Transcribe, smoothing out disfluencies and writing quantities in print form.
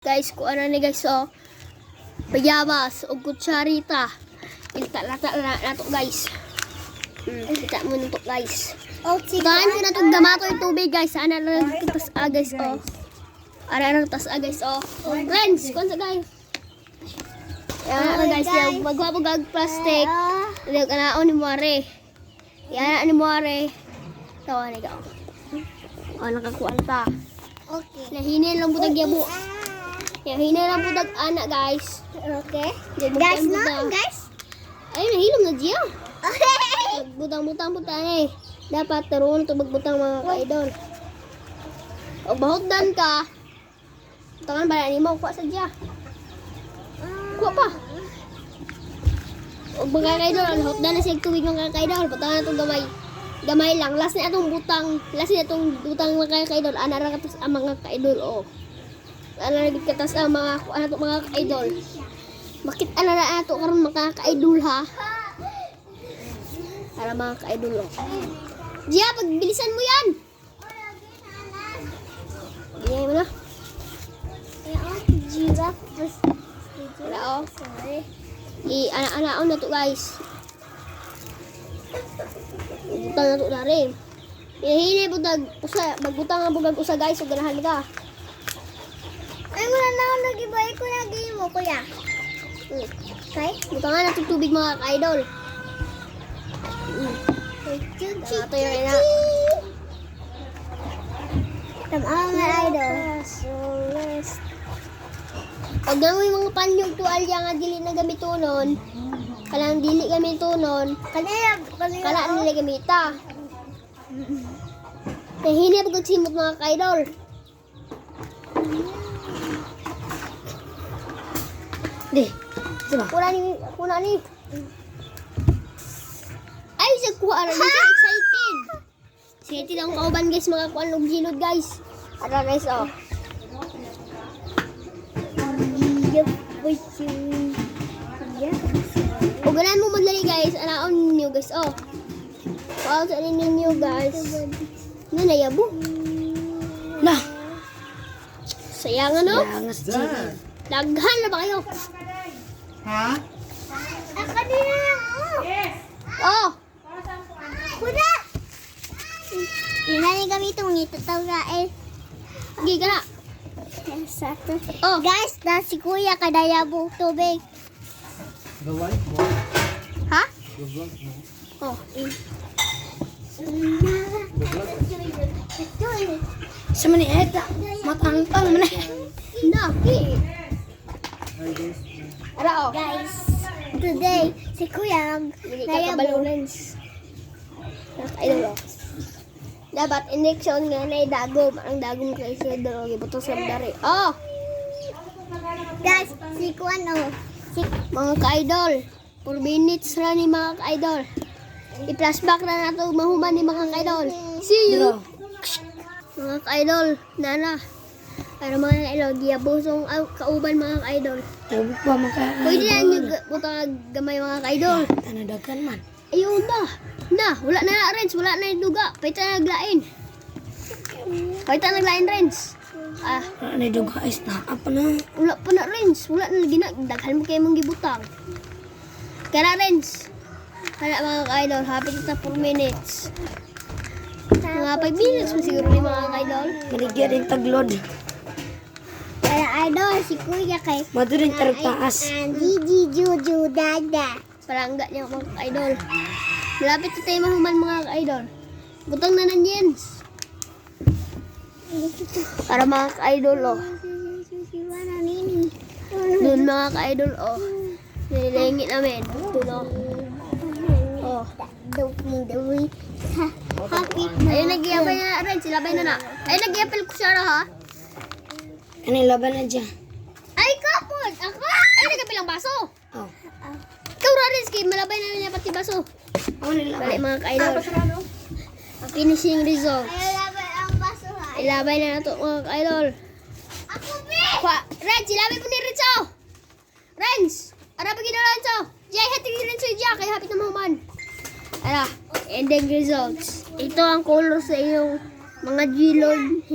Guys, kung ano ni guys, oh. Payamas o kutsarita. Lata na to guys. Kita mo nito guys. Tahan ko na itong damato yung tubig guys. Sana lang tas guys, oh. Ana lang tas guys, oh. Friends, kunsa guys. Yan guys, yung magwabog plastic. Yung anaon ni Moare. Yan ni Moare. Tawa ni ka. Oh, nakakuha ta. Okay. Nahinin lang butag yabo. Hinin lang butag anak guys. Okay. Guys, no, guys. Ay, nahilom na diya. Okay. Butang-butang eh. Dapat taruan ito magbutang mga ka-idol. O bahutdan ka. Butangan ba na mo? Kuha sa diya. Kuha pa. O mga ka-idol, bahutdan na siya tuwig mga ka-idol. Butangan na itong gamay. Gamay lang. Last na itong butang. Last na itong butang mga ka-idol. Ana ra katas ang mga ka-idol. O. Ana ra katas ang mga ka-idol. Makit ana na ato karon mga ka-idol ha. Para mga ka-idol. Gia, pagbilisan mo yan. Bigyan mo na. Giraffe. Wala o. I-ana-anaon na to guys. Butang na to na rin. Hihili butag usa. Magbutang nga bugag usa guys. Huwag ganahan ka. Ay, wala na ako nag-ibay ko na game mo, kuya. Okay? Butangan na itong tubig mga ka-idol. Ito yung ina. Tama nga, idol. Pag namoy mga panyog tuwalya nga dili na gamitunon, kalang dili gamitunon, kala nila gamita. Kahini pagod simot mga ka-idol. Di, diba? Kuna ni. Ay, sa kuha na siya excited. Excited ang kauban guys, mga kuan og ginod guys. Ara guys, oh. O ganan mo madali guys, anaon niyo guys, oh. Wow, sa ninyo guys. Nanayabo. Lah. Sayang ano? Daghan na ba kayo? Ha? Kanina lang, oh. Yes! Oh! Kuda! Inani kami itong itatawa eh. Hindi ka na. Oh. Guys, na si kuya kadayabong tubig. The white one. Ha? The black one. Oh. Sa mani eta, matangtang man. Naki. Hi guys. Ara oh. Guys, today si kuya Hindi ka kabalunens. Nakaido. Dapat injection nga na dagom. Ang dagom kay siya daro gibutos sa dari. Oh! Guys, si kuan oh. Si Mga ka-idol. 4 minutes ra ni mga ka-idol. I-flashback na nato mahuman ni mga ka-idol. See you. Mga ka-idol, nana. Para mga ka-idol, giyabusong kauban mga ka-idol. tubig pa maka. Pwede yan yung butang gamay mga ka-idol. Tanadakan man. Ayun na. Na, wala na Renz, wala na yung duga. Paita na naglain. Paita na naglain Renz. Ah, Ano duga is na apa na? wala pa na Renz. Wala na lagi na. Daghan mo kayo mong gibutang. Kaya na Renz. Hala mga ka-idol, hapit na 4 minutes. Mga 5 minutes mo siguro ni mga ka-idol. Maligya din taglod. Kaya idol si kuya kay Maduring tartaas. Gigi Juju Dada. Palangga niya mga ka-idol. Malapit na tayo mahuman mga ka-idol. Butang na ng Jens. Para mga ka-idol, oh. Doon mga ka-idol, oh. Nililingit namin. Doon, oh. Oh. Ayun, nag-iapay na rin. Silabay na na. Ayun, nag-iapay ko siya ha. Ano yung laban na dyan? Ay, kapon! Ako! Ay, nag-iapay lang baso. Oh. Ikaw, Rarinski, malabay na niya pati baso. Ano yung Balik mga ka-idol. Ang finishing results. ang baso ha. Ilabay na nato mga ka-idol. Ako be! Renz, ilabay mo ni Renzo! Renz! Ara pa ginawa Renzo! Jay, hati ni Renzo dyan, kaya hapit na mahuman. Ara, ending results. Ito ang color sa iyong mga G-Lord.